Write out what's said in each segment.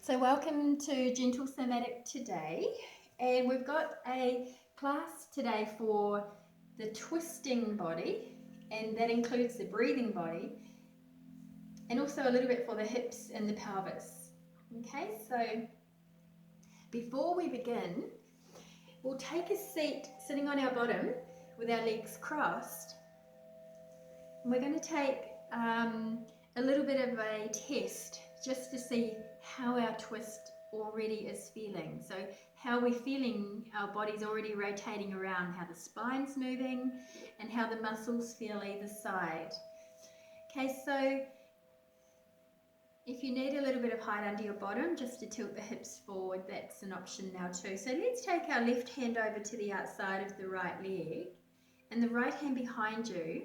So welcome to Gentle Somatic today, and we've got a class today for the twisting body, and that includes the breathing body and also a little bit for the hips and the pelvis. Okay, so before we begin, we'll take a seat sitting on our bottom with our legs crossed, and we're going to take a little bit of a test just to see how our twist already is feeling. So how we're feeling our body's already rotating around, how the spine's moving and how the muscles feel either side. Okay, so if you need a little bit of height under your bottom just to tilt the hips forward, that's an option now too. So let's take our left hand over to the outside of the right leg and the right hand behind you.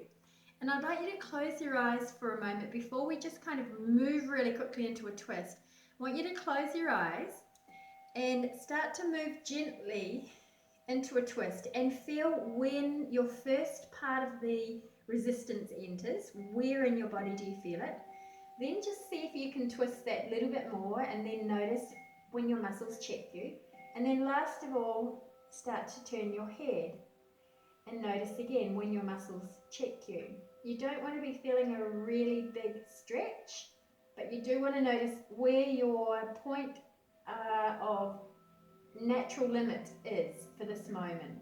And I'd like you to close your eyes for a moment before we just kind of move really quickly into a twist. I want you to close your eyes and start to move gently into a twist and feel when your first part of the resistance enters. Where in your body do you feel it? Then just see if you can twist that little bit more, and then notice when your muscles check you. And then last of all, start to turn your head and notice again when your muscles check you. You don't want to be feeling a really big stretch, but you do want to notice where your point of natural limit is for this moment.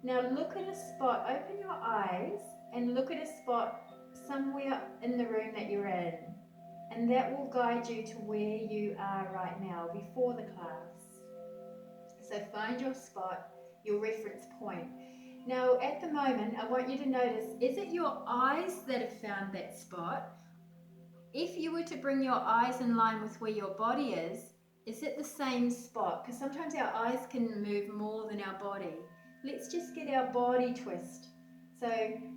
Now look at a spot, open your eyes and look at a spot somewhere in the room that you're in, and that will guide you to where you are right now before the class. So find your spot, your reference point. Now at the moment I want you to notice, is it your eyes that have found that spot? If you were to bring your eyes in line with where your body is it the same spot? Because sometimes our eyes can move more than our body. Let's just get our body twist. So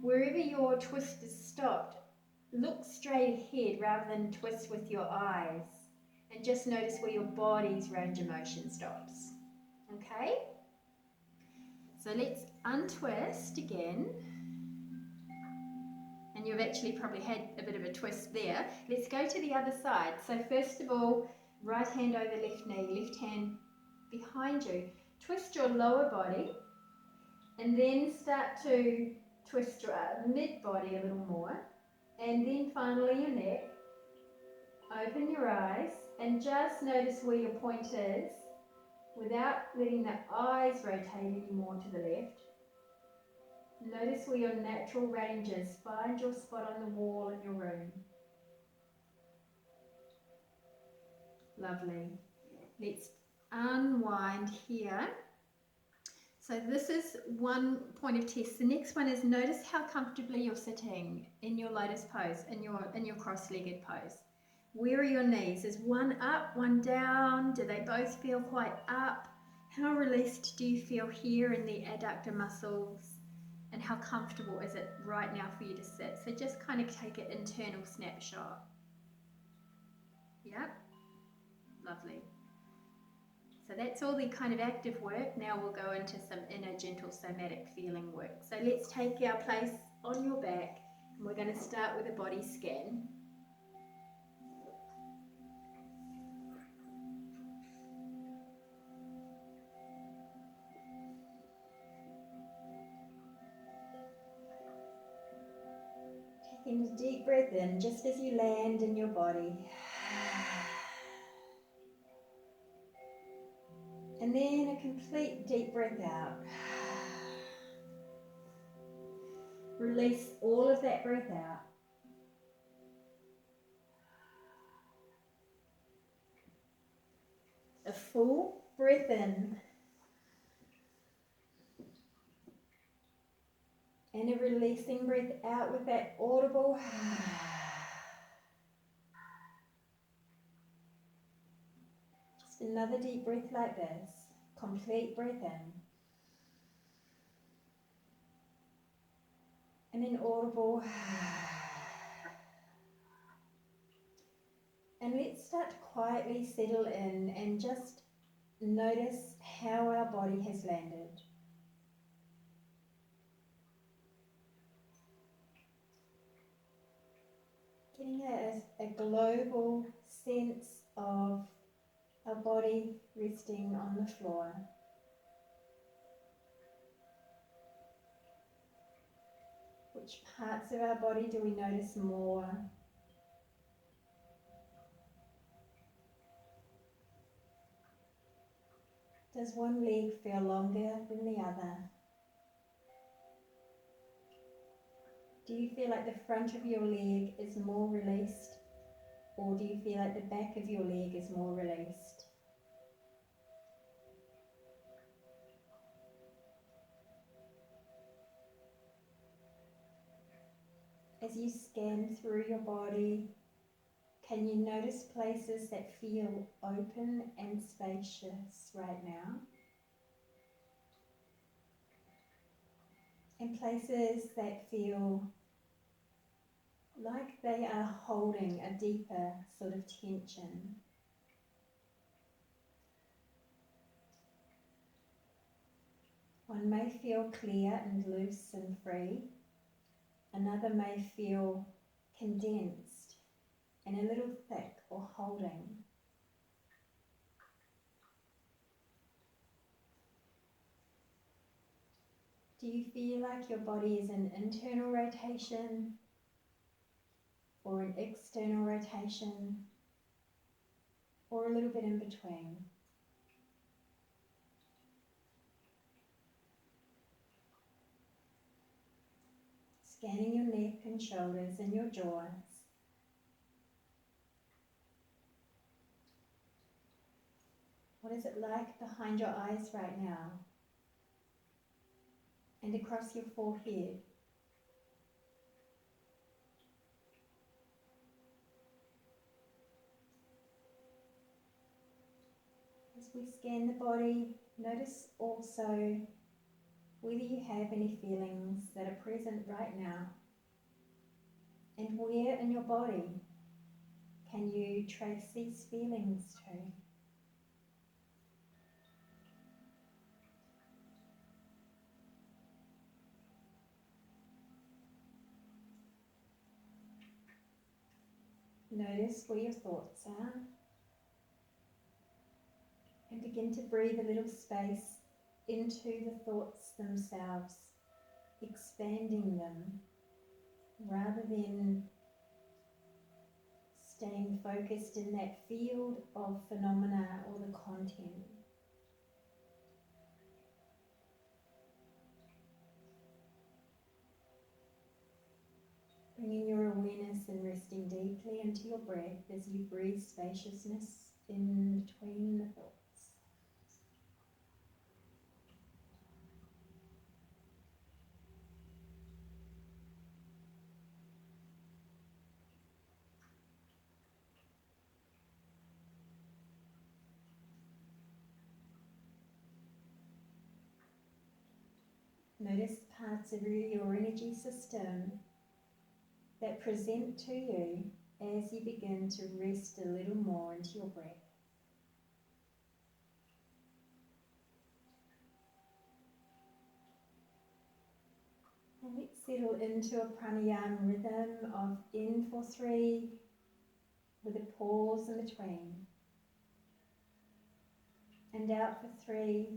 wherever your twist is stopped, look straight ahead rather than twist with your eyes, and just notice where your body's range of motion stops. Okay? So let's untwist again. And you've actually probably had a bit of a twist there. Let's go to the other side. So first of all, right hand over left knee, left hand behind you. Twist your lower body and then start to twist your mid body a little more. And then finally your neck. Open your eyes and just notice where your point is without letting the eyes rotate any more to the left. Notice where your natural range is. Find your spot on the wall in your room. Lovely. Let's unwind here. So this is one point of test. The next one is notice how comfortably you're sitting in your lotus pose, in your cross-legged pose. Where are your knees? Is one up, one down? Do they both feel quite up? How released do you feel here in the adductor muscles? And how comfortable is it right now for you to sit? So just kind of take an internal snapshot. Yep, lovely. So that's all the kind of active work. Now we'll go into some inner gentle somatic feeling work. So let's take our place on your back, and we're going to start with a body scan. Taking a deep breath in just as you land in your body. And then a complete deep breath out. Release all of that breath out. A full breath in. And a releasing breath out with that audible. Just another deep breath like this. Complete breath in. And an audible. And let's start to quietly settle in and just notice how our body has landed. Getting a global sense of our body resting on the floor. Which parts of our body do we notice more? Does one leg feel longer than the other? Do you feel like the front of your leg is more released, or do you feel like the back of your leg is more released? As you scan through your body, can you notice places that feel open and spacious right now? And places that feel like they are holding a deeper sort of tension. One may feel clear and loose and free. Another may feel condensed and a little thick or holding. Do you feel like your body is in internal rotation or an external rotation, or a little bit in between? Scanning your neck and shoulders and your jaws. What is it like behind your eyes right now? And across your forehead? As we scan the body, notice also whether you have any feelings that are present right now, and where in your body can you trace these feelings to? Notice where your thoughts are, and begin to breathe a little space into the thoughts themselves, expanding them rather than staying focused in that field of phenomena or the content. Bringing your awareness and resting deeply into your breath as you breathe spaciousness in between the thoughts. Notice parts of your energy system that present to you as you begin to rest a little more into your breath. And let's settle into a pranayama rhythm of in for 3 with a pause in between, and out for 3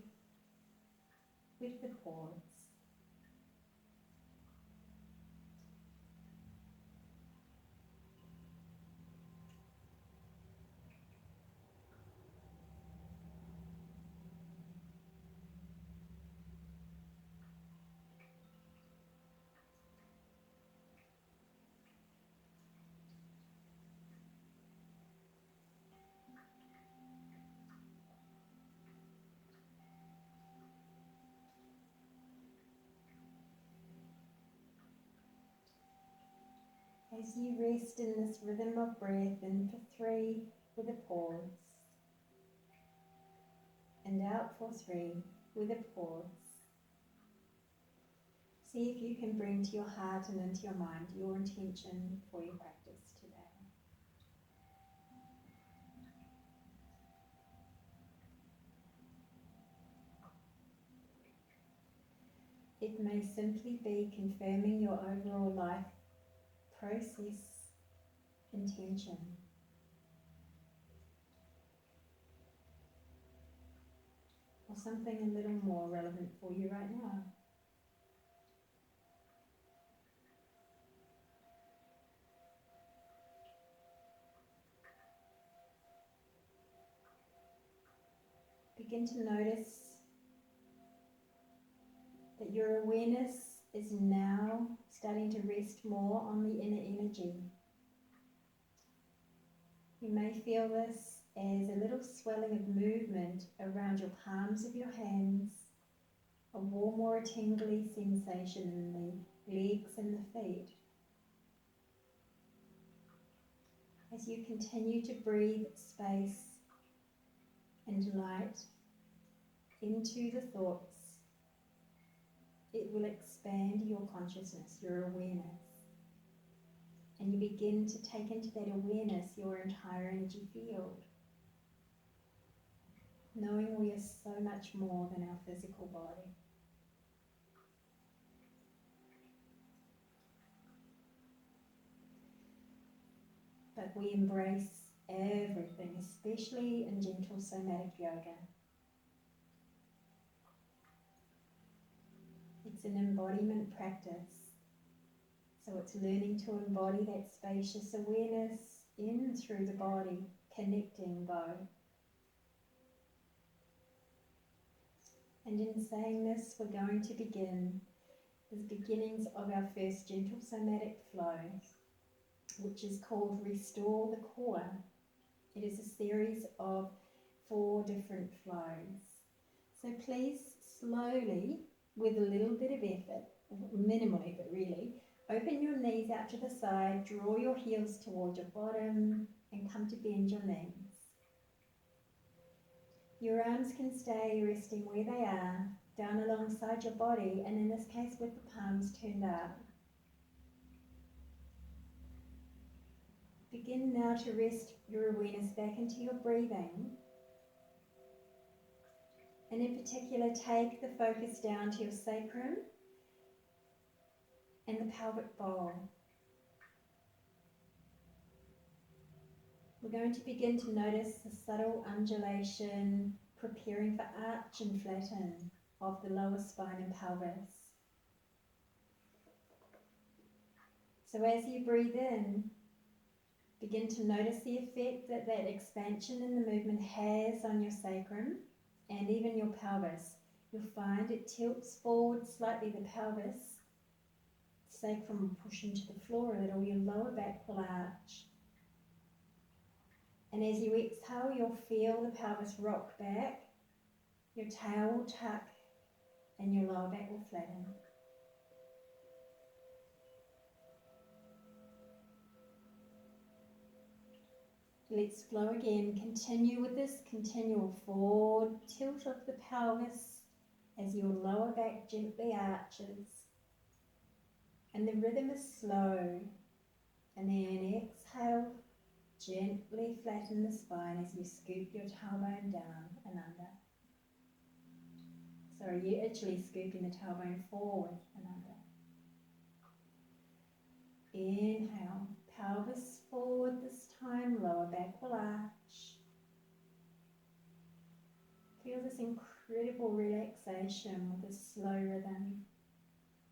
with the pause. As you rest in this rhythm of breath, in for 3 with a pause, and out for 3 with a pause. See if you can bring to your heart and into your mind your intention for your practice today. It may simply be confirming your overall life process intention. or something a little more relevant for you right now. Begin to notice that your awareness is now starting to rest more on the inner energy. You may feel this as a little swelling of movement around your palms of your hands, a warm or a tingly sensation in the legs and the feet. As you continue to breathe space and light into the thoughts, it will expand your consciousness, your awareness. And you begin to take into that awareness your entire energy field, knowing we are so much more than our physical body. But we embrace everything, especially in gentle somatic yoga. It's an embodiment practice. So it's learning to embody that spacious awareness in through the body, connecting both. And in saying this, we're going to begin the beginnings of our first gentle somatic flow, which is called Restore the Core. It is a series of 4 different flows. So please slowly, with a little bit of effort, minimal effort really, open your knees out to the side, draw your heels toward your bottom, and come to bend your knees. Your arms can stay resting where they are, down alongside your body, and in this case with the palms turned up. Begin now to rest your awareness back into your breathing. And in particular, take the focus down to your sacrum and the pelvic bowl. We're going to begin to notice the subtle undulation, preparing for arch and flatten of the lower spine and pelvis. So as you breathe in, begin to notice the effect that that expansion in the movement has on your sacrum and even your pelvis. You'll find it tilts forward slightly, the pelvis. Sacrum will push into the floor a little, your lower back will arch. And as you exhale, you'll feel the pelvis rock back, your tail will tuck, and your lower back will flatten. Let's flow again. Continue with this continual forward tilt of the pelvis as your lower back gently arches. And the rhythm is slow. And then exhale, gently flatten the spine as you scoop your tailbone down and under. So you're actually scooping the tailbone forward and under. Inhale, pelvis forward this time, lower back will arch. Feel this incredible relaxation with a slow rhythm.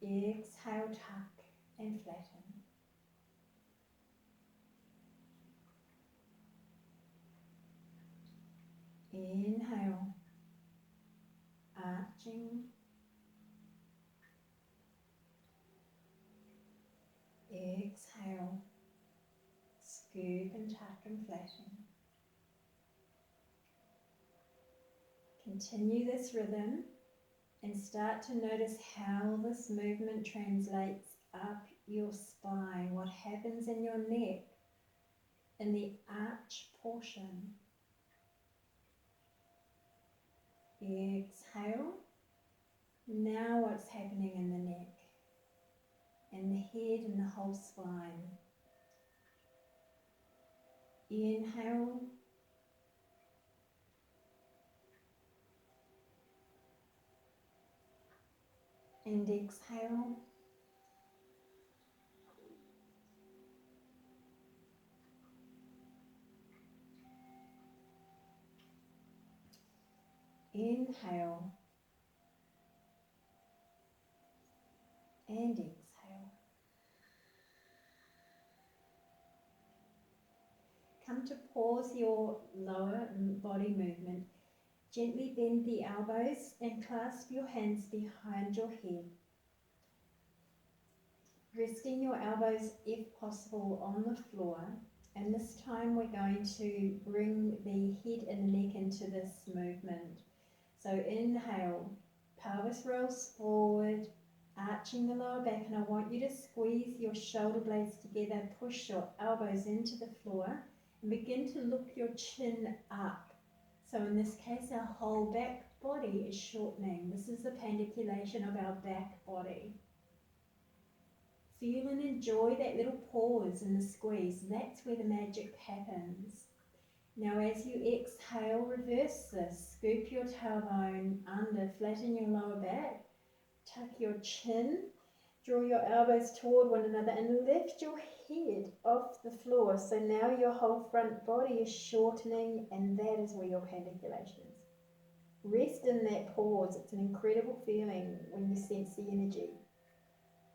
Exhale, tuck and flatten. Inhale, arching. Exhale, scoop and tuck and flatten. Continue this rhythm and start to notice how this movement translates up your spine, what happens in your neck, in the arch portion. Exhale. Now what's happening in the neck, and the head and the whole spine. Inhale. And exhale. Inhale and exhale. Come to pause your lower body movement. Gently bend the elbows and clasp your hands behind your head. Resting your elbows, if possible, on the floor. And this time we're going to bring the head and neck into this movement. So inhale, pelvis rolls forward, arching the lower back, and I want you to squeeze your shoulder blades together, push your elbows into the floor, and begin to look your chin up. So in this case, our whole back body is shortening. This is the pandiculation of our back body. Feel and enjoy that little pause in the squeeze. That's where the magic happens. Now as you exhale, reverse this. Scoop your tailbone under, flatten your lower back, tuck your chin, draw your elbows toward one another and lift your head off the floor. So now your whole front body is shortening, and that is where your pandiculation is. Rest in that pause. It's an incredible feeling when you sense the energy.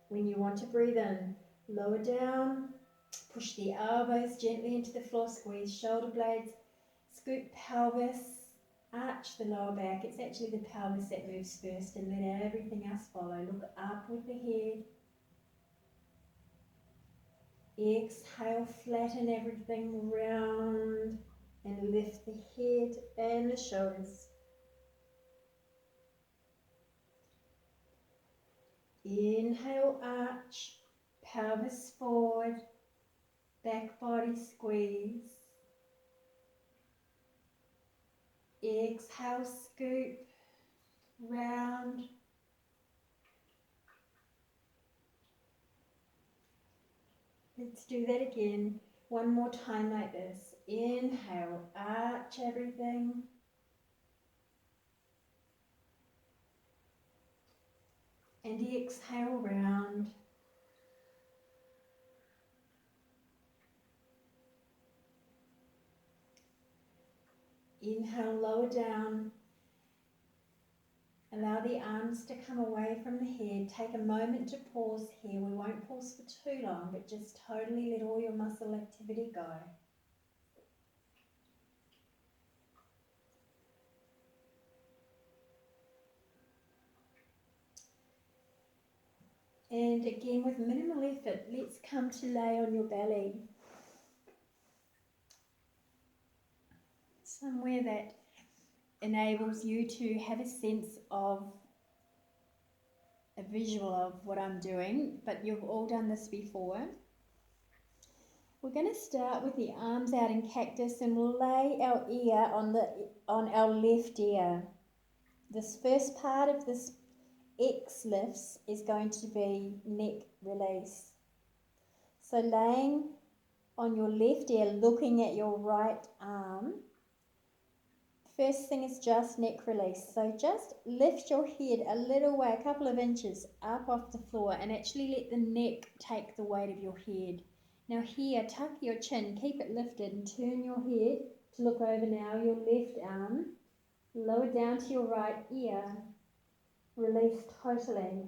When you want to breathe in, lower down, push the elbows gently into the floor, squeeze shoulder blades, scoop pelvis, arch the lower back. It's actually the pelvis that moves first, and let everything else follow. Look up with the head. Exhale, flatten everything round and lift the head and the shoulders. Inhale, arch, pelvis forward, back body squeeze. Exhale, scoop, round. Let's do that again. One more time like this. Inhale, arch everything. And exhale, round. Inhale, lower down. Allow the arms to come away from the head. Take a moment to pause here. We won't pause for too long, but just totally let all your muscle activity go. And again, with minimal effort, let's come to lay on your belly. Somewhere that enables you to have a sense of a visual of what I'm doing, but you've all done this before. We're going to start with the arms out in cactus, and we'll lay our ear on our left ear. This first part of this X lifts is going to be neck release. So laying on your left ear, looking at your right arm. First thing is just neck release. So just lift your head a little way, a couple of inches up off the floor, and actually let the neck take the weight of your head. Now here, tuck your chin, keep it lifted, and turn your head to look over now your left arm. Lower down to your right ear. Release totally.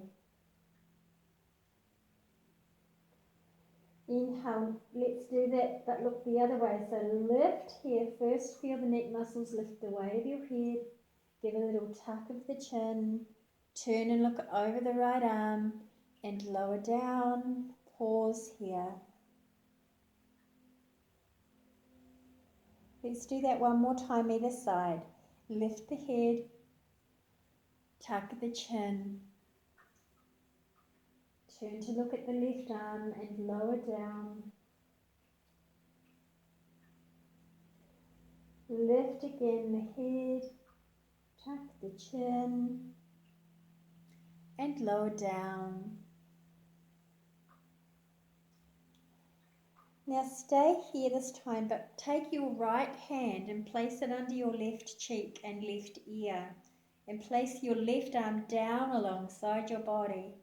Inhale, let's do that, but look the other way. So lift here, first feel the neck muscles lift the weight of your head, give a little tuck of the chin, turn and look over the right arm, and lower down, pause here. Let's do that one more time either side. Lift the head, tuck the chin, turn to look at the left arm and lower down. Lift again the head, tuck the chin, and lower down. Now stay here this time, but take your right hand and place it under your left cheek and left ear, and place your left arm down alongside your body.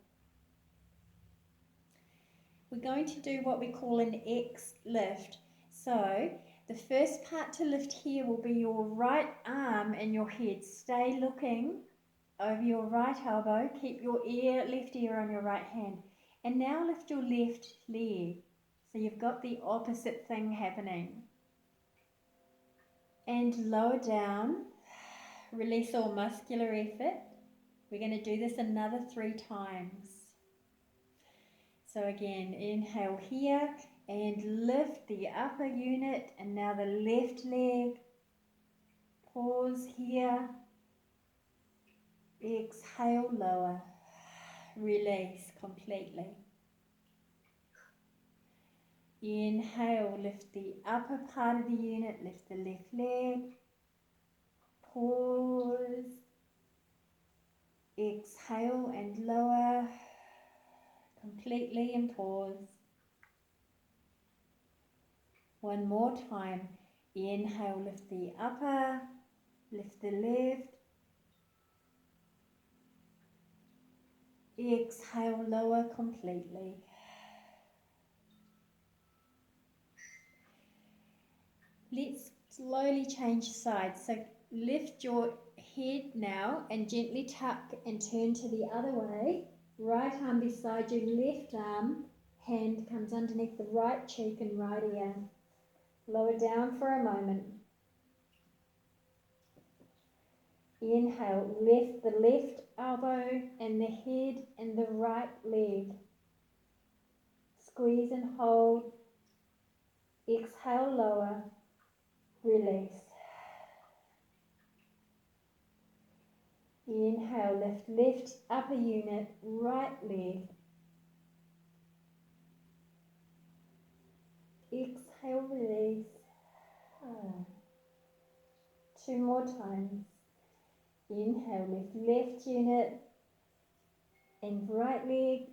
We're going to do what we call an X lift. So The first part to lift here will be your right arm and your head. Stay looking over your right elbow. Keep your left ear on your right hand. And now lift your left leg. So you've got the opposite thing happening. And lower down. Release all muscular effort. We're going to do this another 3 times. So again, inhale here and lift the upper unit, and now the left leg. Pause here. Exhale, lower. Release completely. Inhale, lift the upper part of the unit, lift the left leg. Pause. Exhale and lower completely and pause. One more time. Inhale, lift the upper, lift the left. Exhale, lower completely. Let's slowly change sides. So lift your head now and gently tuck and turn to the other way. Right arm beside you, left arm, hand comes underneath the right cheek and right ear. Lower down for a moment. Inhale, lift the left elbow and the head and the right leg. Squeeze and hold. Exhale, lower. Release. Inhale, lift left upper unit, right leg. Exhale, release. 2 more times. Inhale, lift left unit and right leg.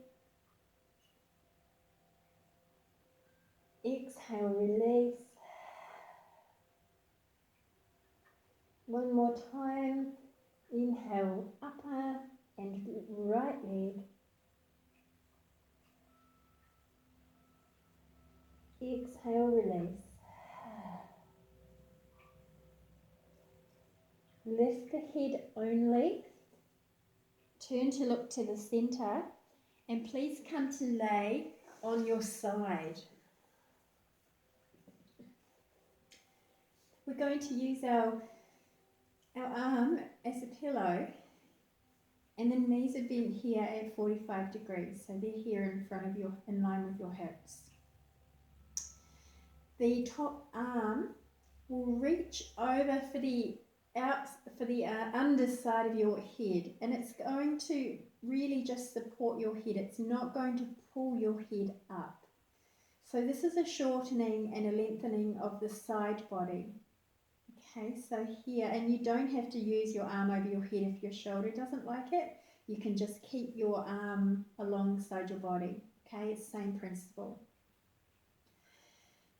Exhale, release. 1 more time. Inhale, upper and right leg. Exhale, release. Lift the head only. Turn to look to the center. And please come to lay on your side. We're going to use our arm as a pillow, and the knees are bent here at 45 degrees, so they're here in front of you, in line with your hips. The top arm will reach over for the underside of your head, and it's going to really just support your head. It's not going to pull your head up. So this is a shortening and a lengthening of the side body. Okay, so here, and you don't have to use your arm over your head if your shoulder doesn't like it. You can just keep your arm alongside your body. Okay, it's the same principle.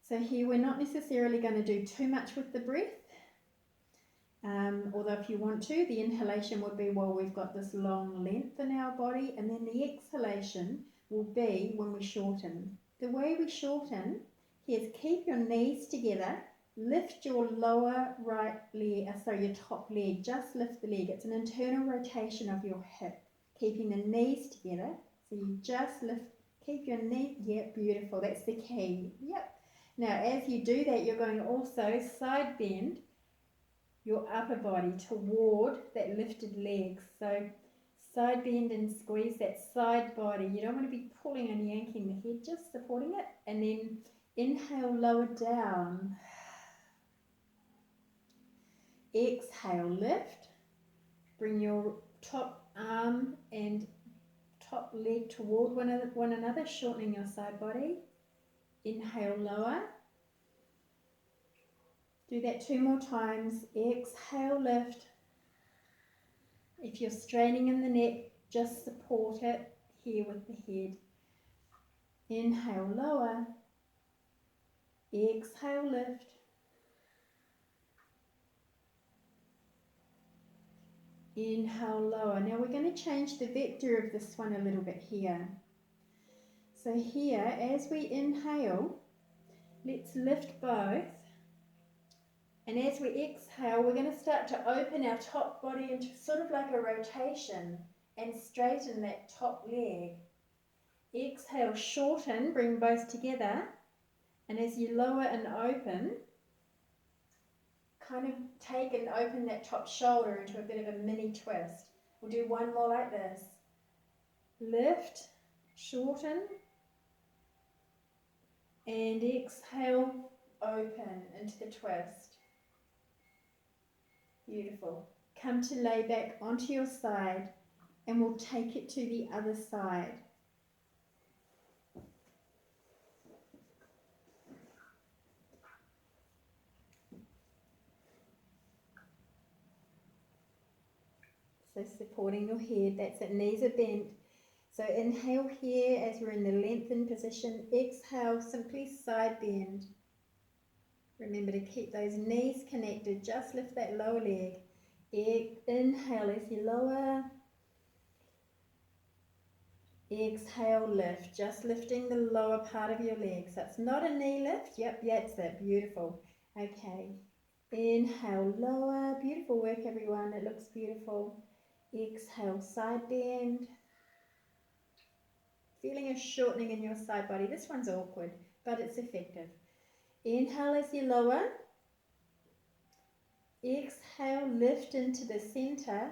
So here we're not necessarily going to do too much with the breath. Although if you want to, the inhalation would be while we've got this long length in our body, and then the exhalation will be when we shorten. The way we shorten here is keep your knees together, lift your lower right leg, your top leg, just lift the leg. It's an internal rotation of your hip, keeping the knees together. So you just lift, keep your knee, yep, beautiful, that's the key, yep. Now as you do that, you're going to also side bend your upper body toward that lifted leg. So side bend and squeeze that side body. You don't want to be pulling and yanking the head, just supporting it. And then inhale, lower down. Exhale, lift. Bring your top arm and top leg toward one another, shortening your side body. Inhale, lower. Do that 2 more times. Exhale, lift. If you're straining in the neck, just support it here with the head. Inhale, lower. Exhale, lift. Inhale, lower. Now we're going to change the vector of this one a little bit here. So here, as we inhale, let's lift both And as we exhale, we're going to start to open our top body into sort of like a rotation and straighten that top leg. Exhale, shorten, bring both together. And as you lower and open, kind of take and open that top shoulder into a bit of a mini twist. We'll do one more like this. Lift, shorten, and exhale, open into the twist. Beautiful. Come to lay back onto your side and we'll take it to the other side. So supporting your head, that's it, knees are bent. So inhale here as you're in the lengthened position. Exhale, simply side bend. Remember to keep those knees connected, just lift that lower leg. Inhale as you lower. Exhale, lift, just lifting the lower part of your leg. So it's not a knee lift. Yep, that's it, beautiful. Okay, inhale, lower. Beautiful work, everyone, it looks beautiful. Exhale, side bend. Feeling a shortening in your side body. This one's awkward, but it's effective. Inhale as you lower. Exhale, lift into the center.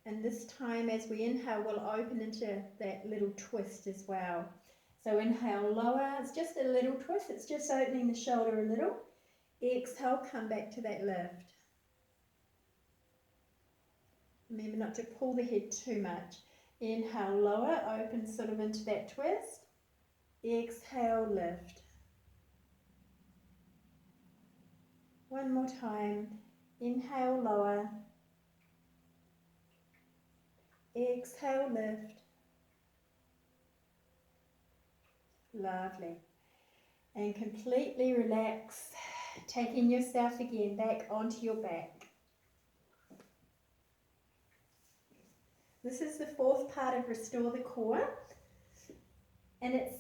And this time as we inhale, we'll open into that little twist as well. So inhale, lower. It's just a little twist. It's just opening the shoulder a little. Exhale, come back to that lift. Remember not to pull the head too much. Inhale, lower, open sort of into that twist. Exhale, lift. One more time. Inhale, lower. Exhale, lift. Lovely. And completely relax, taking yourself again back onto your back. This is the fourth part of Restore the Core, and it's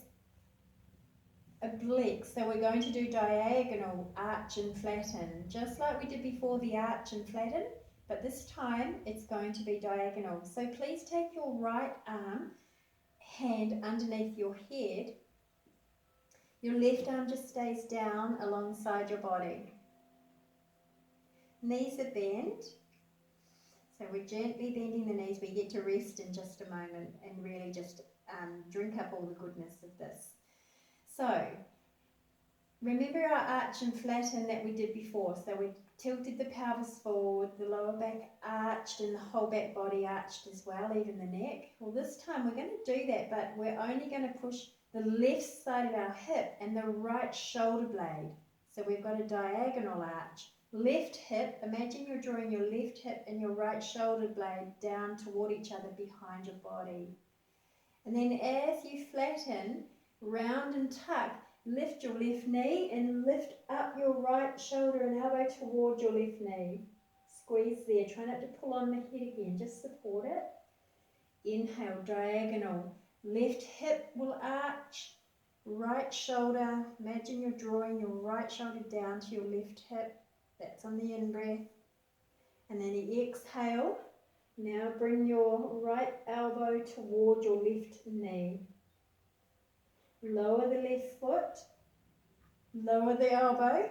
oblique, so we're going to do diagonal, arch and flatten, just like we did before the arch and flatten, but this time it's going to be diagonal. So please take your right hand underneath your head. Your left arm just stays down alongside your body. Knees are bent. So we're gently bending the knees. We get to rest in just a moment and really just drink up all the goodness of this. So remember our arch and flatten that we did before. So we tilted the pelvis forward, the lower back arched and the whole back body arched as well, even the neck. Well, this time we're going to do that, but we're only going to push the left side of our hip and the right shoulder blade. So we've got a diagonal arch. Left hip, imagine you're drawing your left hip and your right shoulder blade down toward each other behind your body. And then as you flatten, round and tuck, lift your left knee and lift up your right shoulder and elbow toward your left knee. Squeeze there. Try not to pull on the head again. Just support it. Inhale, diagonal. Left hip will arch. Right shoulder. Imagine you're drawing your right shoulder down to your left hip. That's on the in-breath. And then exhale. Now bring your right elbow toward your left knee. Lower the left foot, lower the elbow,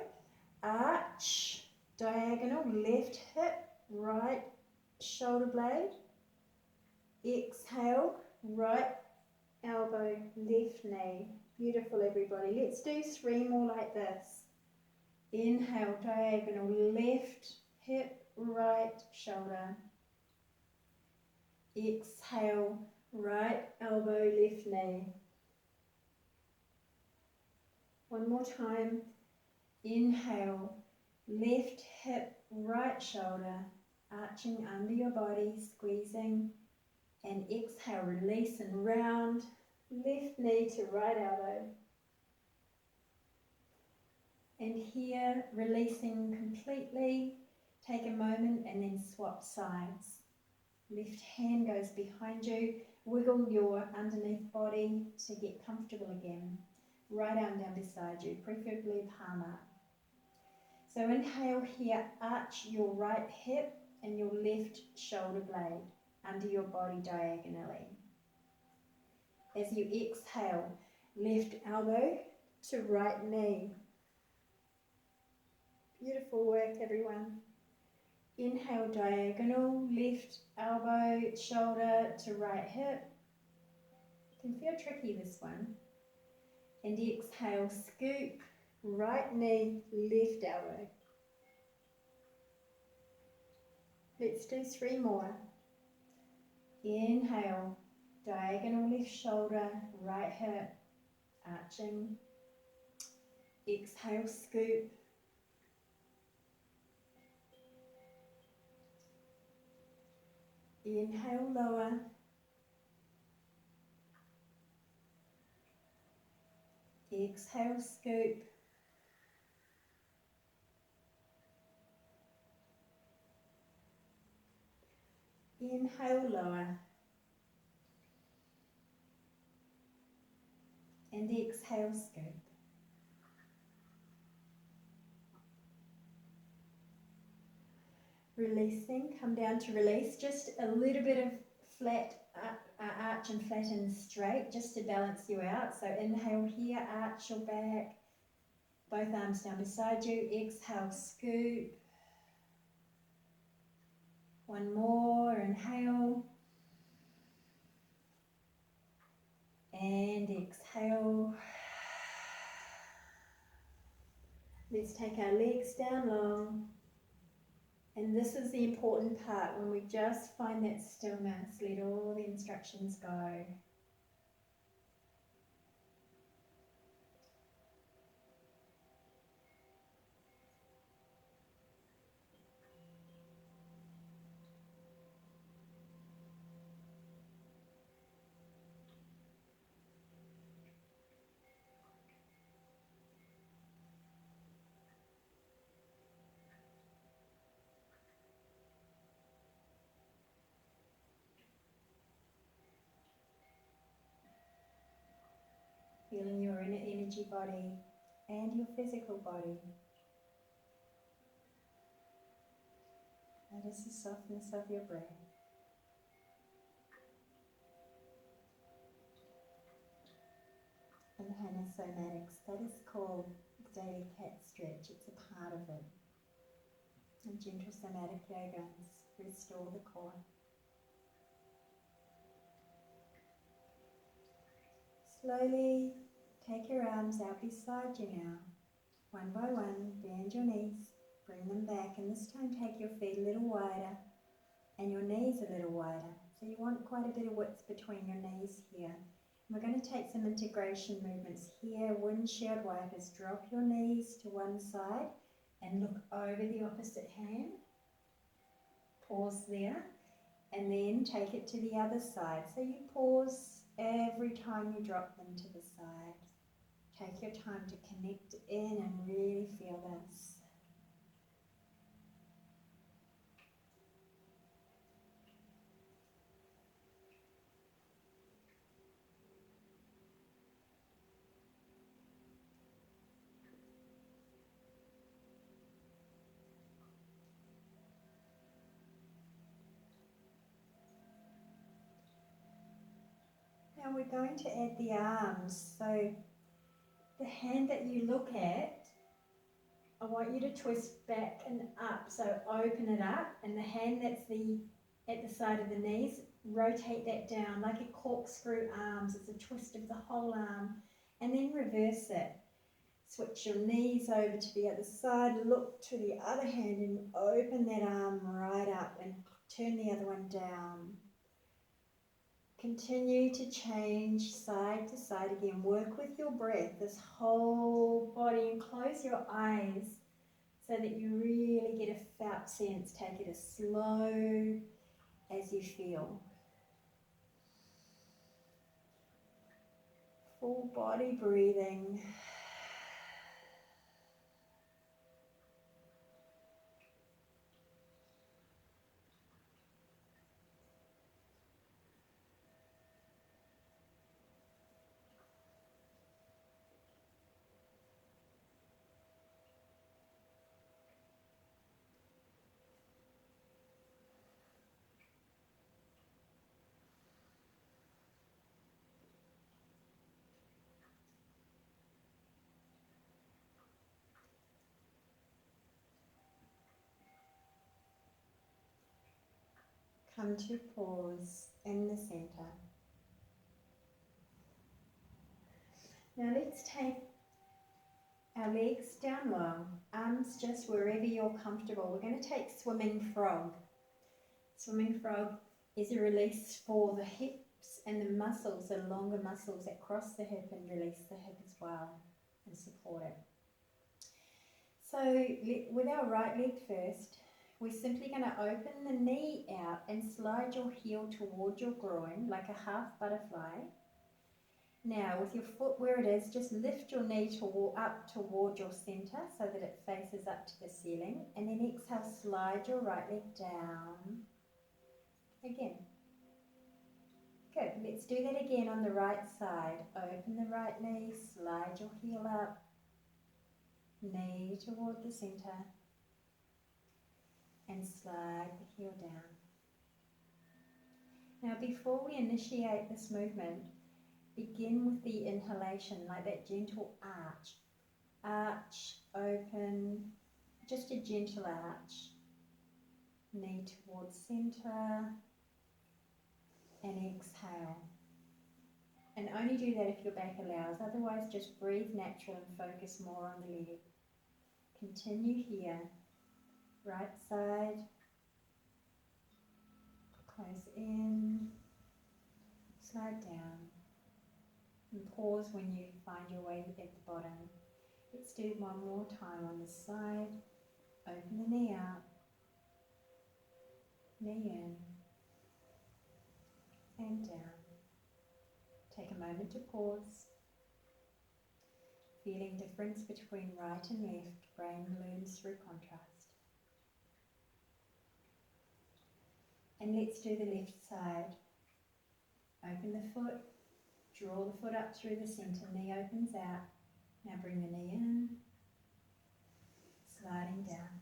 arch, diagonal, left hip, right shoulder blade. Exhale, right elbow, left knee. Beautiful, everybody. Let's do 3 more like this. Inhale, diagonal, left hip, right shoulder. Exhale, right elbow, left knee. One more time. Inhale, left hip, right shoulder, arching under your body, squeezing. And exhale, release and round, left knee to right elbow. And here, releasing completely, take a moment and then swap sides. Left hand goes behind you, wiggle your underneath body to get comfortable again. Right arm down beside you, preferably palm up. So inhale here, arch your right hip and your left shoulder blade under your body diagonally. As you exhale, left elbow to right knee. Beautiful work, everyone. Inhale, diagonal, left elbow, shoulder to right hip. Can feel tricky, this one. And exhale, scoop, right knee, left elbow. Let's do 3 more. Inhale, diagonal left shoulder, right hip, arching. Exhale, scoop. Inhale, lower. Exhale, scoop. Inhale, lower. And exhale, scoop. Releasing, come down to release. Just a little bit of flat arch and flatten straight just to balance you out. So inhale here, arch your back. Both arms down beside you. Exhale, scoop. One more, inhale. And exhale. Let's take our legs down long. And this is the important part, when we just find that stillness, let all the instructions go. Feeling your inner energy body and your physical body. Notice the softness of your breath. And Hannah Somatics, that is called daily cat stretch. It's a part of it. And gentle somatic yoga, restore the core. Slowly take your arms out beside you now. One by one, bend your knees, bring them back, and this time take your feet a little wider and your knees a little wider. So you want quite a bit of width between your knees here. And we're going to take some integration movements here. Windshield wipers, drop your knees to one side and look over the opposite hand. Pause there, and then take it to the other side. So you pause every time you drop them to the side. Take your time to connect in and really feel this. Now we're going to add the arms. So the hand that you look at, I want you to twist back and up, so open it up, and the hand that's at the side of the knees, rotate that down like a corkscrew arms. It's a twist of the whole arm, and then reverse it. Switch your knees over to the other side, look to the other hand and open that arm right up and turn the other one down. Continue to change side to side again. Work with your breath, this whole body, and close your eyes so that you really get a felt sense. Take it as slow as you feel. Full body breathing. Come to pause in the center. Now let's take our legs down long, arms just wherever you're comfortable. We're going to take swimming frog. Swimming frog is a release for the hips and the muscles, the longer muscles that cross the hip and release the hip as well and support it. So with our right leg first, we're simply going to open the knee out and slide your heel toward your groin like a half butterfly. Now with your foot where it is, just lift your knee up toward your center so that it faces up to the ceiling, and then exhale, slide your right leg down. Again. Good. Let's do that again on the right side. Open the right knee, slide your heel up, knee toward the center, and slide the heel down. Now before we initiate this movement, begin with the inhalation, like that gentle arch. Arch, open, just a gentle arch. Knee towards center, and exhale. And only do that if your back allows, otherwise just breathe natural and focus more on the leg. Continue here, right side, close in, slide down, and pause when you find your way at the bottom. Let's do one more time on this side. Open the knee out, knee in, and down. Take a moment to pause. Feeling difference between right and left, brain learns through contrast. And let's do the left side. Open the foot, draw the foot up through the center, knee opens out. Now bring the knee in, sliding down.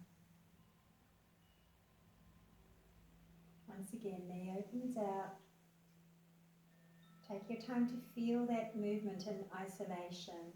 Once again, knee opens out. Take your time to feel that movement in isolation.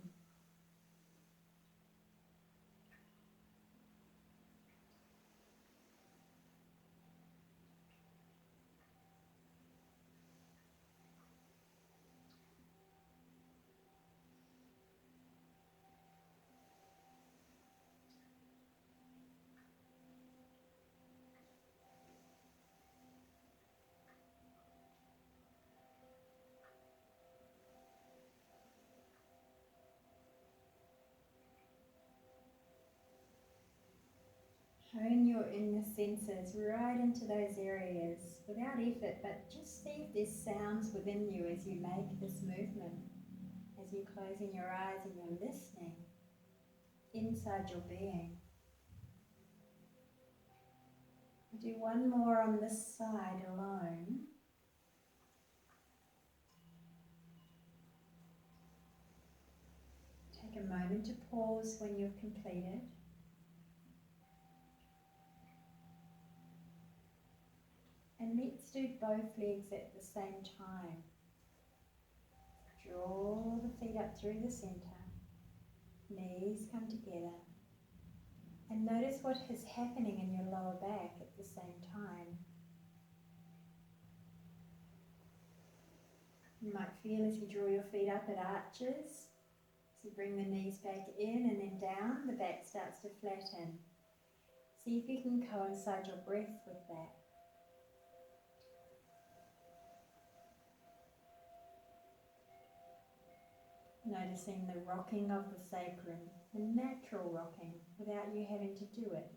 Hone your inner senses right into those areas without effort, but just see if there's sounds within you as you make this movement, as you're closing your eyes and you're listening inside your being. I'll do one more on this side alone. Take a moment to pause when you've completed. And let's do both legs at the same time. Draw the feet up through the center. Knees come together. And notice what is happening in your lower back at the same time. You might feel as you draw your feet up at arches. As you bring the knees back in and then down, the back starts to flatten. See if you can coincide your breath with that. Noticing the rocking of the sacrum, the natural rocking, without you having to do it.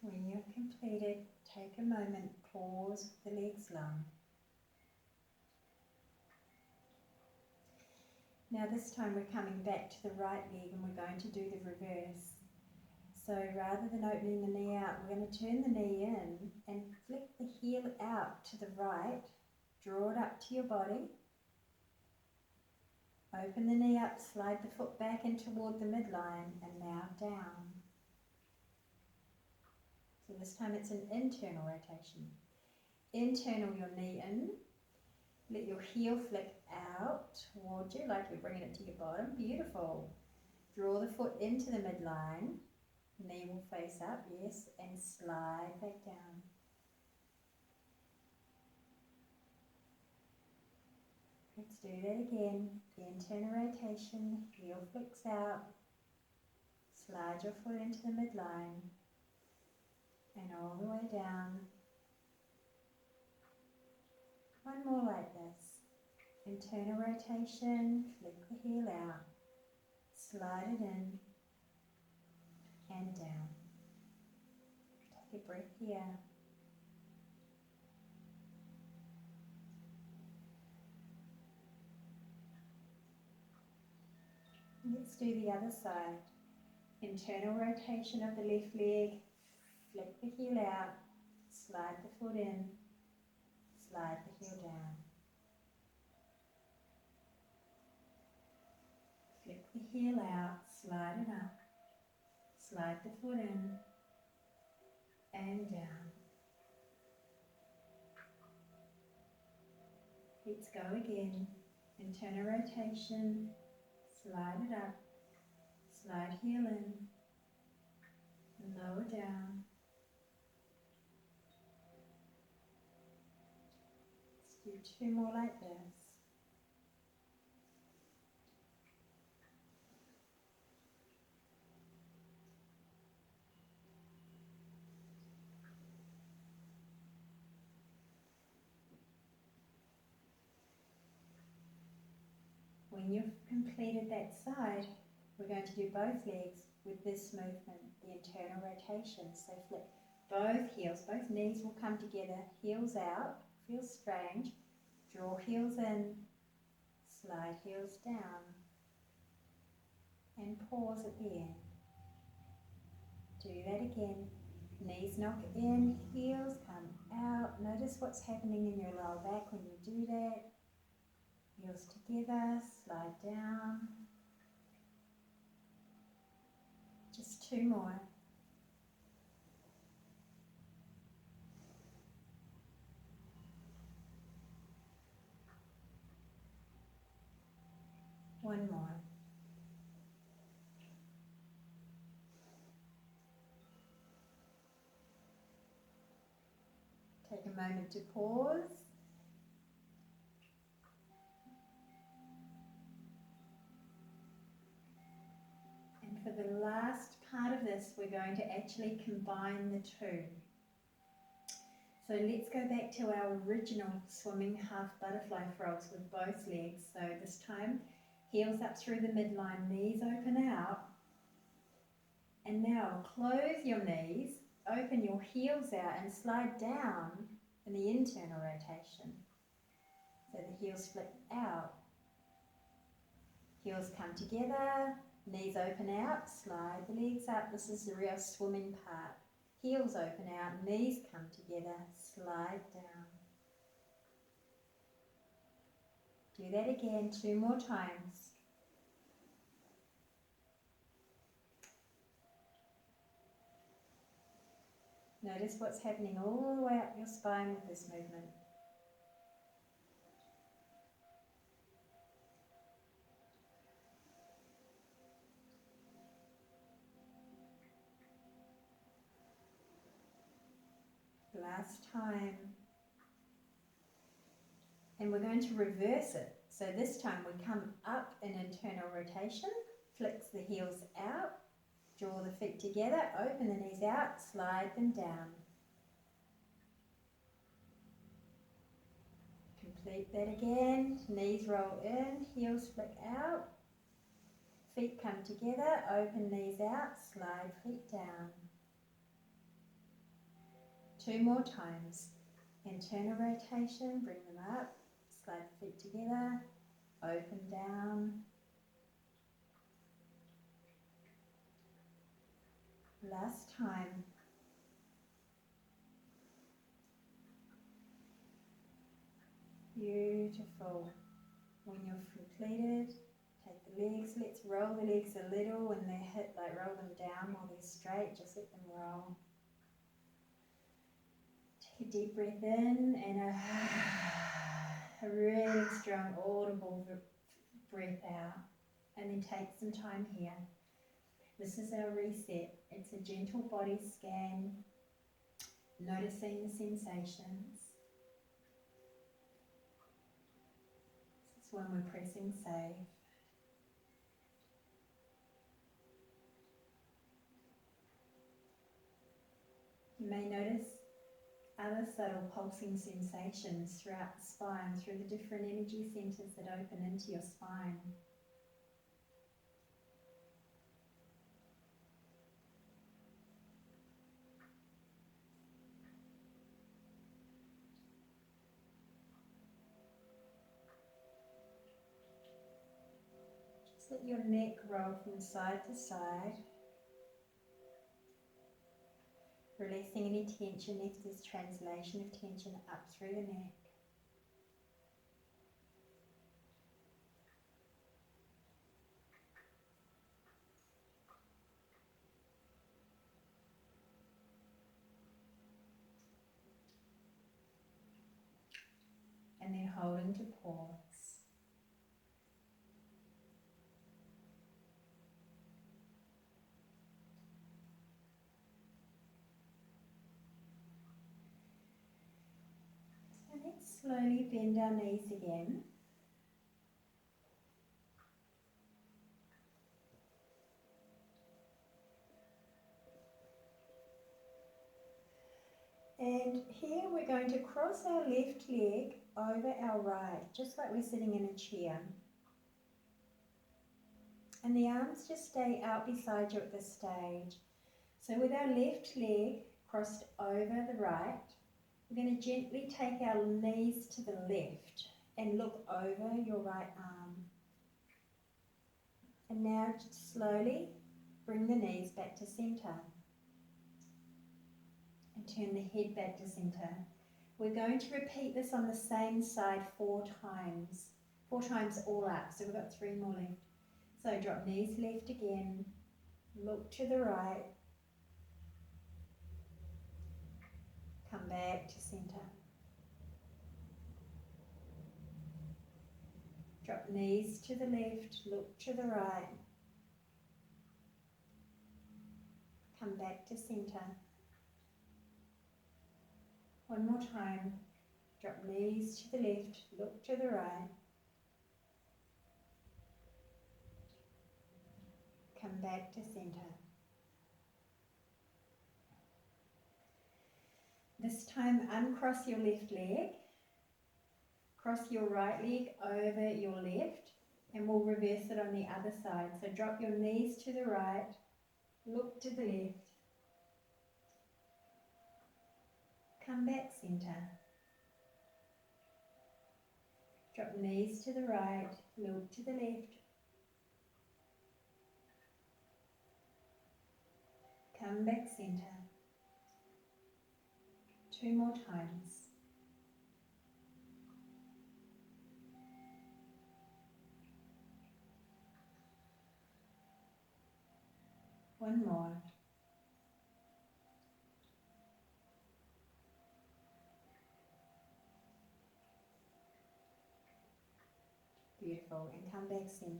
When you're completed, take a moment, pause with the legs long. Now this time we're coming back to the right leg and we're going to do the reverse. So rather than opening the knee out, we're going to turn the knee in and flick the heel out to the right, draw it up to your body, open the knee up, slide the foot back in toward the midline and now down. So this time it's an internal rotation. Internal your knee in, let your heel flick out towards you like you're bringing it to your bottom, beautiful. Draw the foot into the midline. Knee will face up, yes, and slide back down. Let's do that again. Internal rotation, heel flicks out, slide your foot into the midline, and all the way down. One more like this. Internal rotation, flick the heel out, slide it in, and down. Take a breath here. Let's do the other side. Internal rotation of the left leg, flick the heel out, slide the foot in, slide the heel down. Flick the heel out, slide it up, slide the foot in, and down. Let's go again. Internal rotation, slide it up, slide heel in, lower down. Let's do two more like this. When you've completed that side, we're going to do both legs with this movement, the internal rotation. So flip both heels, both knees will come together, heels out, feels strange, draw heels in, slide heels down, and pause at the end. Do that again. Knees knock in, heels come out. Notice what's happening in your lower back when you do that. Heels together, slide down. Just two more. One more. Take a moment to pause. And for the last part of this, we're going to actually combine the two. So let's go back to our original swimming half butterfly frogs with both legs. So this time, heels up through the midline, knees open out. And now close your knees, open your heels out and slide down in the internal rotation. So the heels flip out. Heels come together, knees open out, slide the legs up. This is the real swimming part. Heels open out, knees come together, slide down. Do that again, two more times. Notice what's happening all the way up your spine with this movement. Last time. And we're going to reverse it. So this time we come up in internal rotation, flicks the heels out, draw the feet together, open the knees out, slide them down. Complete that again. Knees roll in, heels flick out, feet come together, open knees out, slide feet down. Two more times. Internal rotation, bring them up, slide the feet together, open down, Last time. Beautiful. When you're completed, take the legs. Let's roll the legs a little when they're hit, like roll them down while they're straight. Just let them roll. Take a deep breath in and a really strong audible breath out. And then take some time here. This is our reset. It's a gentle body scan, noticing the sensations. This is when we're pressing save. You may notice other subtle pulsing sensations throughout the spine, through the different energy centers that open into your spine. Just let your neck roll from side to side, releasing any tension if there's translation of tension up through the neck. And then holding to pause. So let's slowly bend our knees again. And here we're going to cross our left leg over our right, just like we're sitting in a chair. And the arms just stay out beside you at this stage. So with our left leg crossed over the right, we're going to gently take our knees to the left and look over your right arm. And now just slowly bring the knees back to center. And turn the head back to center. We're going to repeat this on the same side 4 times. 4 times all up, so we've got 3 more left. So drop knees left again, look to the right, come back to center. Drop knees to the left, look to the right, come back to center. One more time, drop knees to the left, look to the right, come back to center. This time uncross your left leg, cross your right leg over your left, and we'll reverse it on the other side. So drop your knees to the right, look to the left, come back center. Drop knees to the right, look to the left, come back center. 2 more times. One more. Beautiful, and come back center.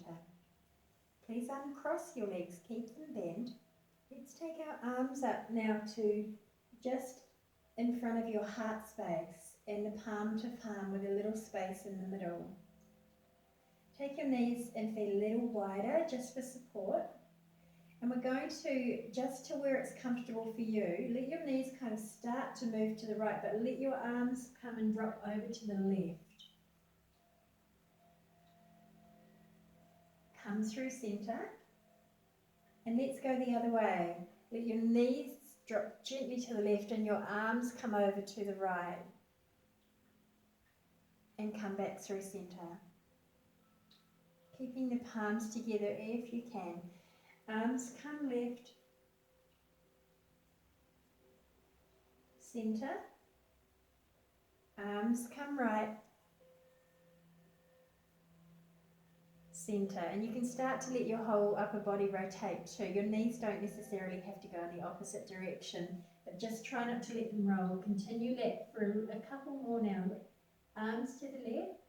Please uncross your legs, keep them bent. Let's take our arms up now to just in front of your heart space and the palm to palm with a little space in the middle. Take your knees and feet a little wider just for support. And we're going to, just to where it's comfortable for you, let your knees kind of start to move to the right, but let your arms come and drop over to the left. Come through center. And let's go the other way. Let your knees drop gently to the left and your arms come over to the right. And come back through center. Keeping the palms together if you can. Arms come left, center. Arms come right, center. And you can start to let your whole upper body rotate too. Your knees don't necessarily have to go in the opposite direction, but just try not to let them roll. Continue that for a couple more now. Arms to the left,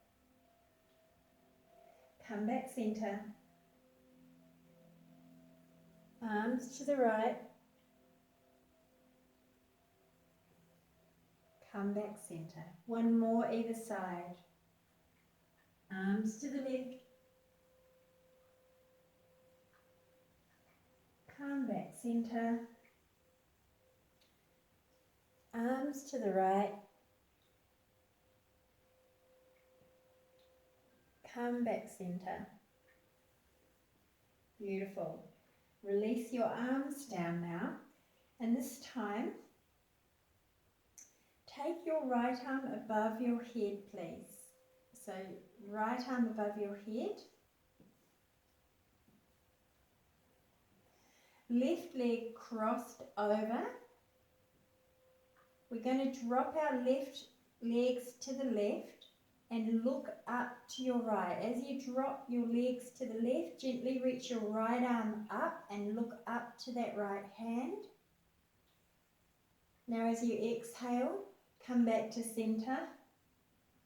come back center. Arms to the right, come back center. One more either side. Arms to the left, come back center. Arms to the right, come back center. Beautiful. Release your arms down now, and this time take your right arm above your head, please. So right arm above your head, left leg crossed over. We're going to drop our left legs to the left and look up to your right. As you drop your legs to the left, gently reach your right arm up and look up to that right hand. Now as you exhale, come back to center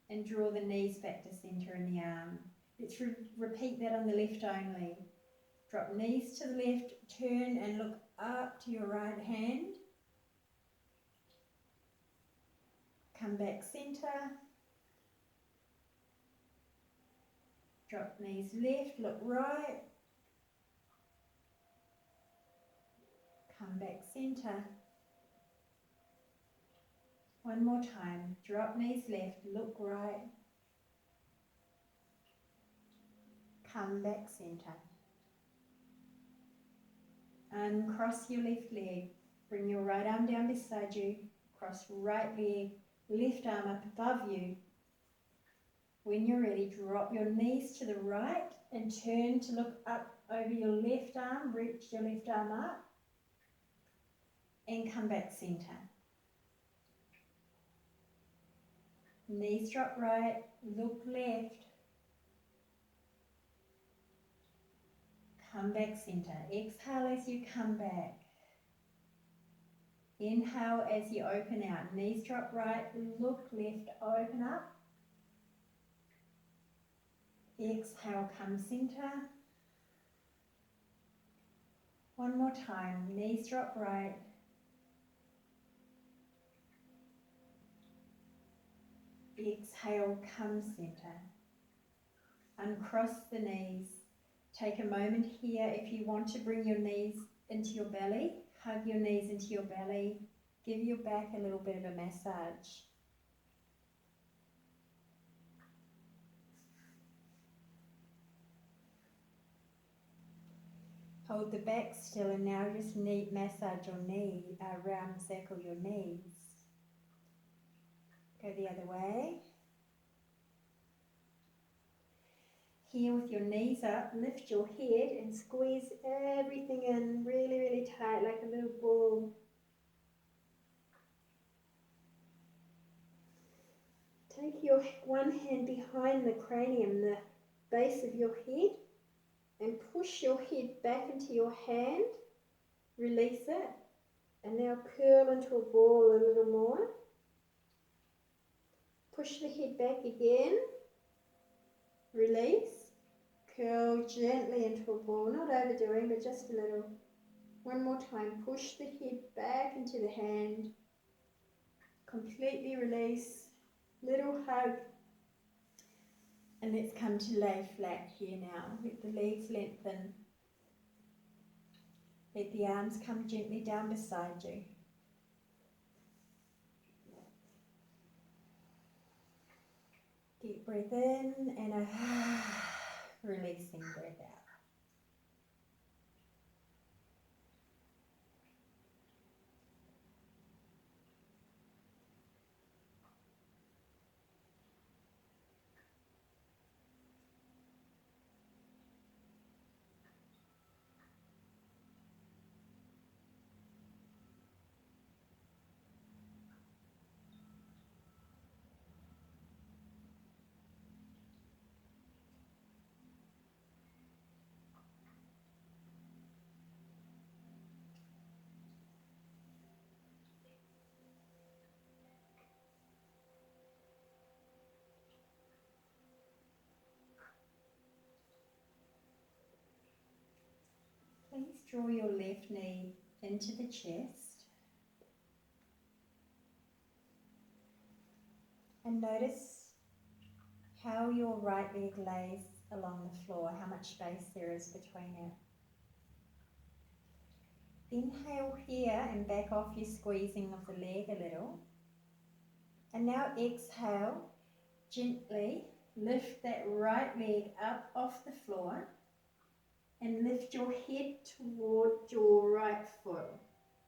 and draw the knees back to center in the arm. Let's repeat that on the left only. Drop knees to the left, turn and look up to your right hand. Come back center. Drop knees left, look right. Come back center. One more time. Drop knees left, look right. Come back center. Uncross your left leg. Bring your right arm down beside you. Cross right leg, left arm up above you. When you're ready, drop your knees to the right and turn to look up over your left arm. Reach your left arm up and come back center. Knees drop right, look left. Come back center. Exhale as you come back. Inhale as you open out. Knees drop right, look left, open up. Exhale, come center. One more time. Knees drop right. Exhale, come center. Uncross the knees. Take a moment here if you want to bring your knees into your belly. Hug your knees into your belly. Give your back a little bit of a massage. Hold the back still and now just massage your knee, circle your knees. Go the other way. Here with your knees up, lift your head and squeeze everything in really, really tight like a little ball. Take your one hand behind the cranium, the base of your head, and push your head back into your hand. Release it. And now curl into a ball a little more. Push the head back again. Release. Curl gently into a ball. Not overdoing, but just a little. One more time. Push the head back into the hand. Completely release. Little hug. And let's come to lay flat here now. Let the legs lengthen. Let the arms come gently down beside you. Deep breath in and a releasing breath out. draw your left knee into the chest. And notice how your right leg lays along the floor, how much space there is between it. Inhale here and back off your squeezing of the leg a little. And now exhale, gently lift that right leg up off the floor and lift your head toward your right foot.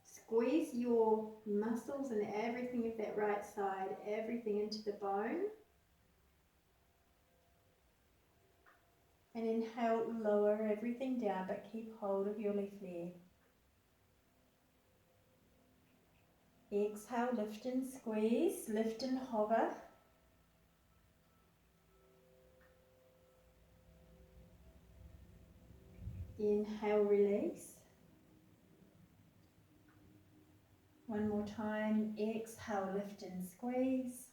Squeeze your muscles and everything of that right side, everything into the bone. And inhale, lower everything down, but keep hold of your left leg. Exhale, lift and squeeze, lift and hover. Inhale, release. One more time, exhale, lift and squeeze.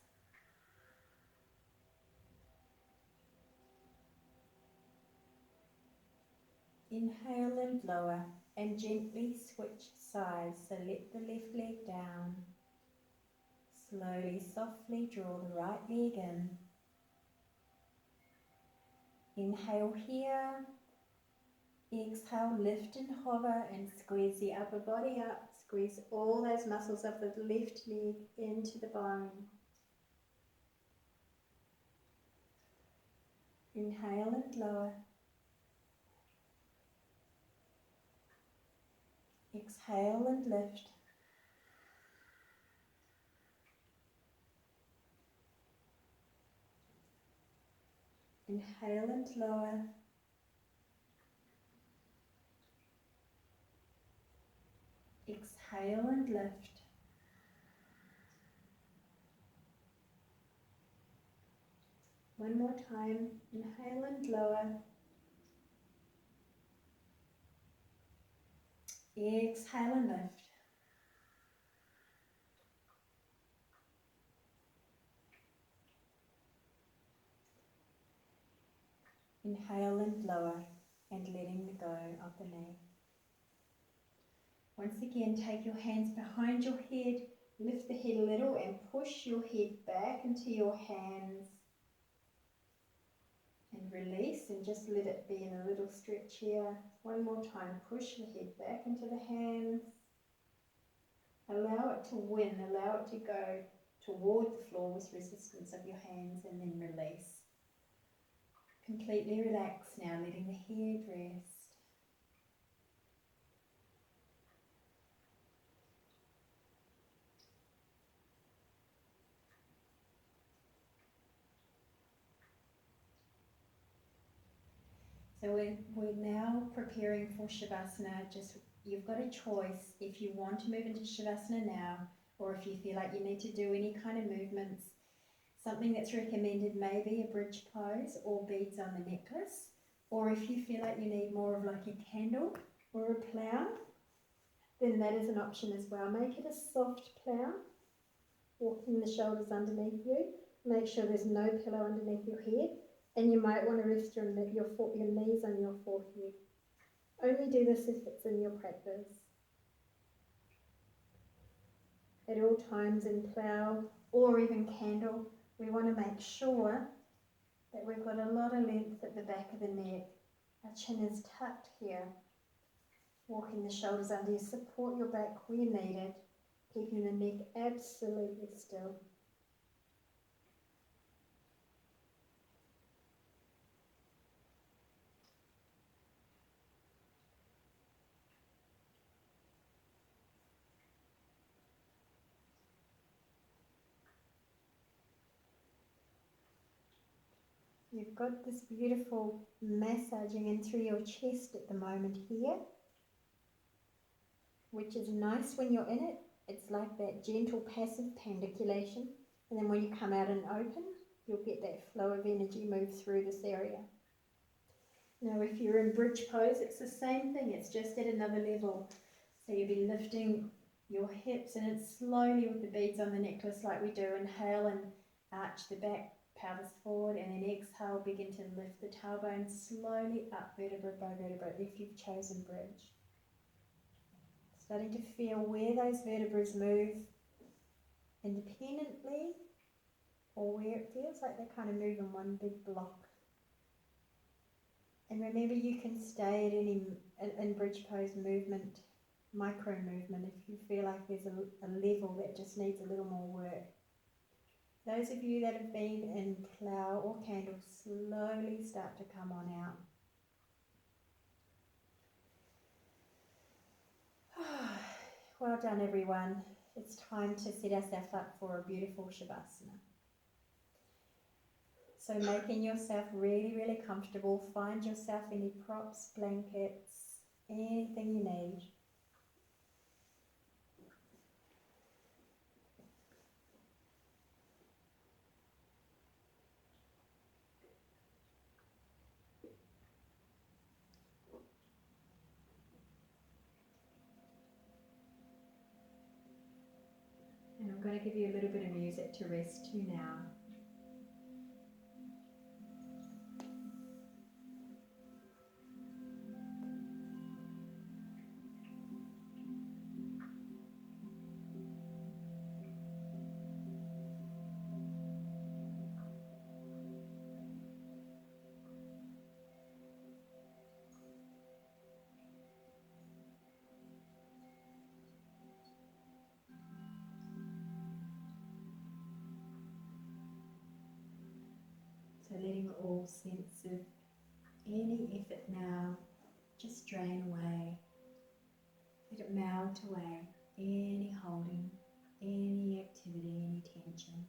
Inhale and lower, and gently switch sides, so let the left leg down. Slowly, softly draw the right leg in. Inhale here. Exhale, lift and hover and squeeze the upper body up. Squeeze all those muscles of the left leg into the bone. Inhale and lower. Exhale and lift. Inhale and lower. Exhale and lift. One more time. Inhale and lower. Exhale and lift. Inhale and lower, and letting go of the knee. Once again, take your hands behind your head, lift the head a little and push your head back into your hands. And release and just let it be in a little stretch here. One more time, push the head back into the hands. Allow it to win, allow it to go toward the floor with resistance of your hands, and then release. Completely relax now, letting the head rest. So we're now preparing for Shavasana. You've got a choice if you want to move into Shavasana now, or if you feel like you need to do any kind of movements. Something that's recommended may be a bridge pose or beads on the necklace, or if you feel like you need more of like a candle or a plow, then that is an option as well. Make it a soft plow, walking the shoulders underneath you. Make sure there's no pillow underneath your head, and you might want to rest your knees on your forehead. Only do this if it's in your practice. At all times in plow or even candle, we want to make sure that we've got a lot of length at the back of the neck. Our chin is tucked here. Walking the shoulders under you, support your back where needed, keeping the neck absolutely still. You've got this beautiful massaging in through your chest at the moment here, which is nice when you're in it. It's like that gentle passive pandiculation, and then when you come out and open, you'll get that flow of energy move through this area. Now if you're in bridge pose, it's the same thing, it's just at another level. So you'll be lifting your hips, and it's slowly with the beads on the necklace like we do. Inhale and arch the back, pelvis forward, and then exhale, begin to lift the tailbone slowly up vertebra by vertebra if you've chosen bridge. Starting to feel where those vertebrae move independently or where it feels like they kind of move in one big block. And remember, you can stay at any in bridge pose movement, micro movement, if you feel like there's a level that just needs a little more work. Those of you that have been in plow or candle, slowly start to come on out. Well done, everyone. It's time to set ourselves up for a beautiful Shavasana. So making yourself really, really comfortable. Find yourself any props, blankets, anything you need. And I'm going to give you a little bit of music to rest to now. So letting all sense of any effort now just drain away. Let it melt away. Any holding, any activity, any tension.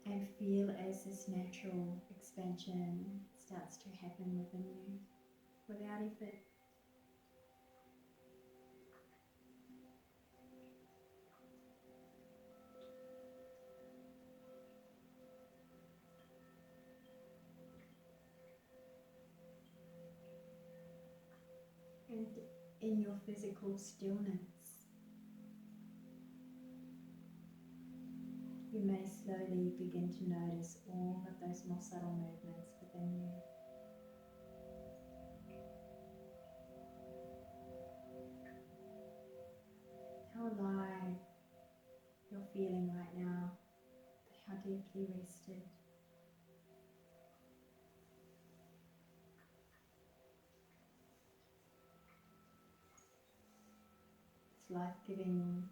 And feel as this natural expansion starts to happen within you without effort. And in your physical stillness, you may slowly begin to notice all of those more subtle movements within you. How alive you're feeling right now, but how deeply rested. This life-giving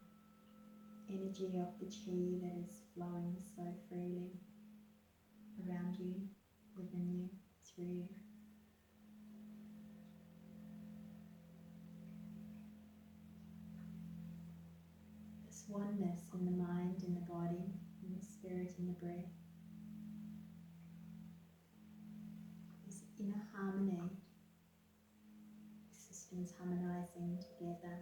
energy of the chi that is flowing so freely around you, within you, through you. This oneness in the mind, in the body, in the spirit, in the breath. This inner harmony, systems harmonizing together.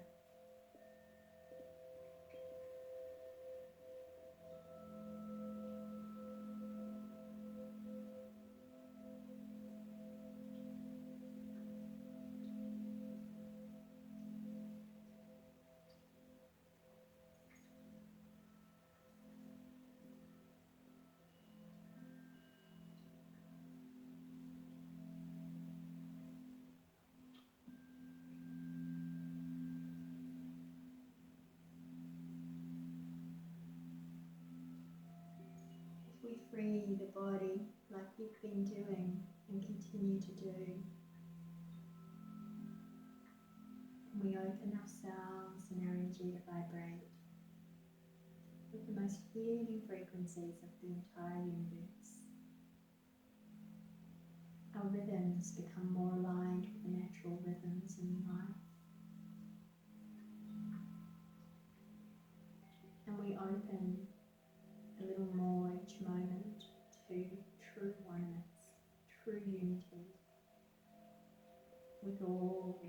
We free the body like we've been doing and continue to do. And we open ourselves and our energy to vibrate with the most healing frequencies of the entire universe. Our rhythms become more aligned with the natural rhythms in life. And we open a little more each moment to true oneness, true unity with all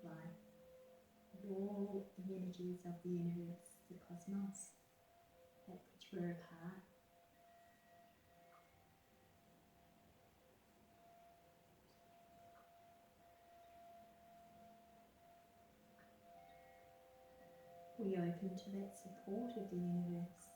life, with all the energies of the universe, the cosmos, that which we're a part. We open to that support of the universe.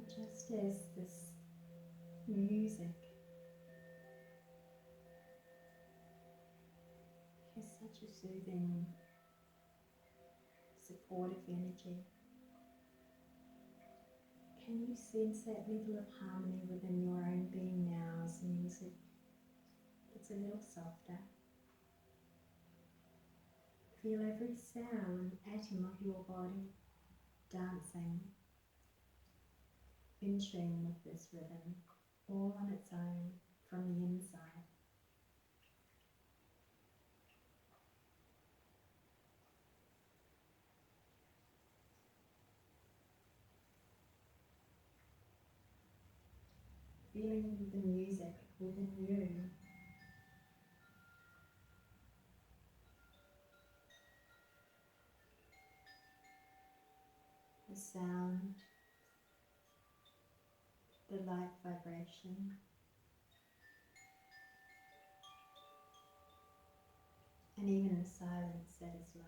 Just as this music has such a soothing, supportive energy, can you sense that level of harmony within your own being now as music gets a little softer? Feel every cell and atom of your body dancing in tune with this rhythm, all on its own from the inside. Feeling the music within you. The sound, the light vibration, and even the silence that is love.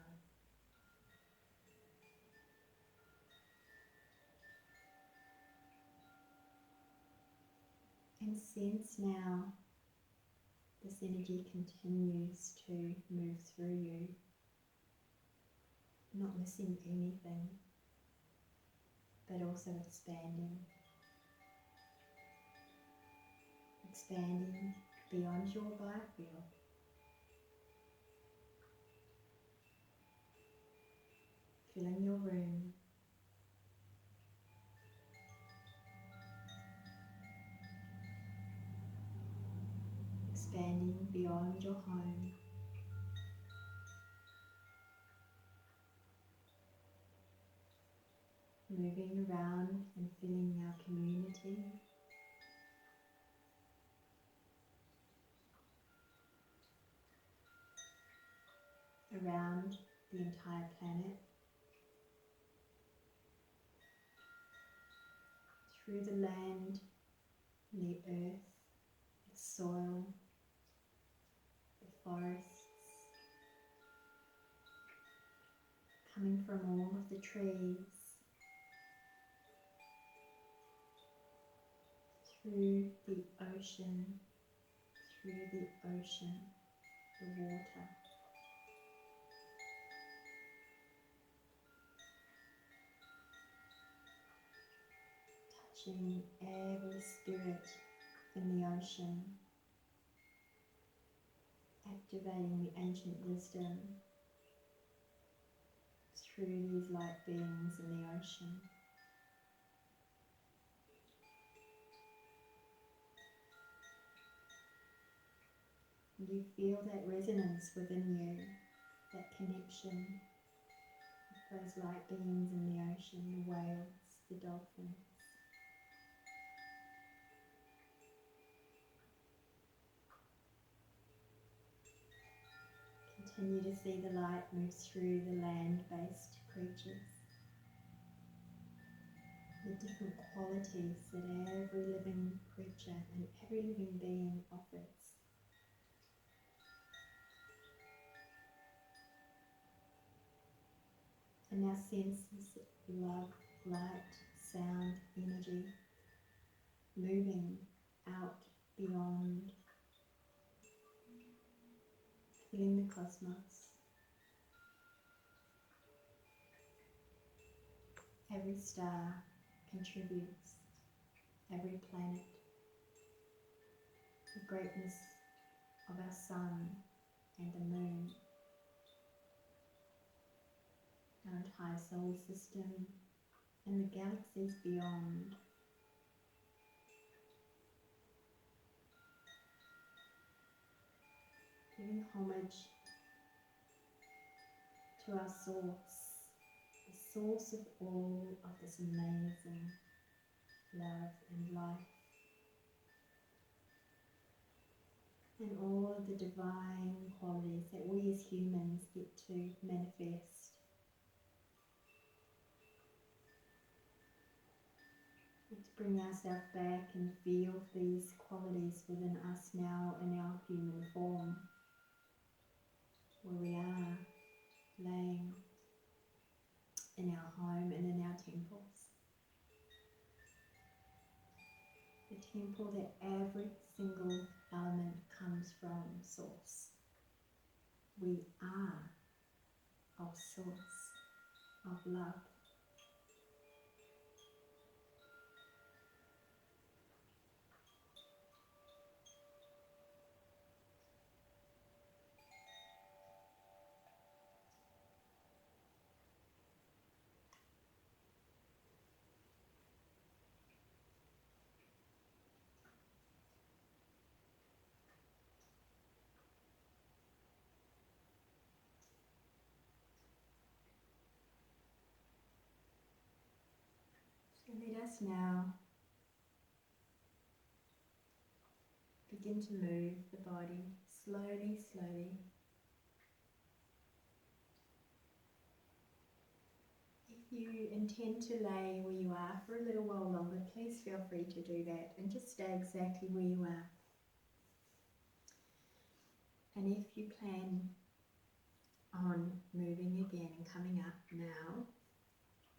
And sense now this energy continues to move through you, not missing anything, but also expanding. Expanding beyond your biofield. Filling your room. Expanding beyond your home. Moving around and filling our community. Around the entire planet. Through the land, the earth, the soil, the forests. Coming from all of the trees. Through the ocean, the water. Touching every spirit in the ocean, activating the ancient wisdom through these light beings in the ocean. You feel that resonance within you, that connection with those light beings in the ocean, the whales, the dolphins. Continue to see the light move through the land-based creatures, the different qualities that every living creature and every living being offers. And now sense this love, light, sound, energy moving out beyond, filling the cosmos. Every star contributes, every planet, the greatness of our sun and the moon, our entire solar system and the galaxies beyond. Giving homage to our source, the source of all of this amazing love and life, and all of the divine qualities that we as humans get to manifest. Let's bring ourselves back and feel these qualities within us now in our human form, where we are laying in our home and in our temples. temple that every single element comes from Source. We are of Source, of love. So let us now begin to move the body slowly, slowly. If you intend to lay where you are for a little while longer, please feel free to do that and just stay exactly where you are. And if you plan on moving again and coming up now,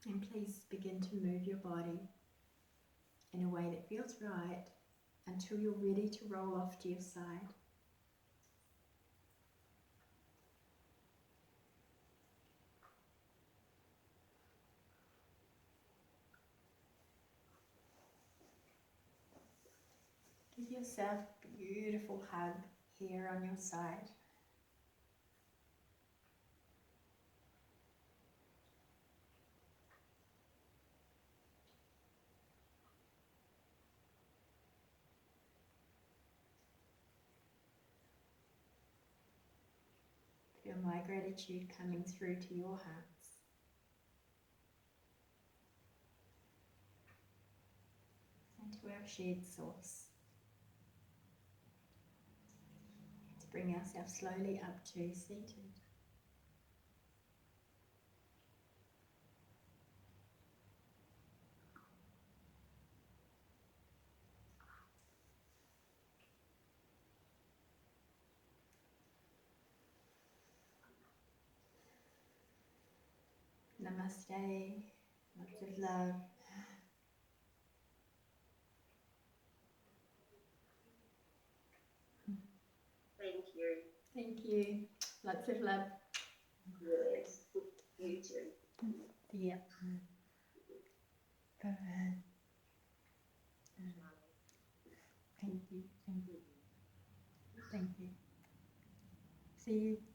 and please begin to move your body in a way that feels right until you're ready to roll off to your side. Give yourself a beautiful hug here on your side. Feel my gratitude coming through to your hearts. And to our shared Source. To bring ourselves slowly up to seated. Namaste. Lots of love. Thank you. Thank you. Lots of love. Yes. You too. Yeah. Thank you. Thank you. Thank you. See you.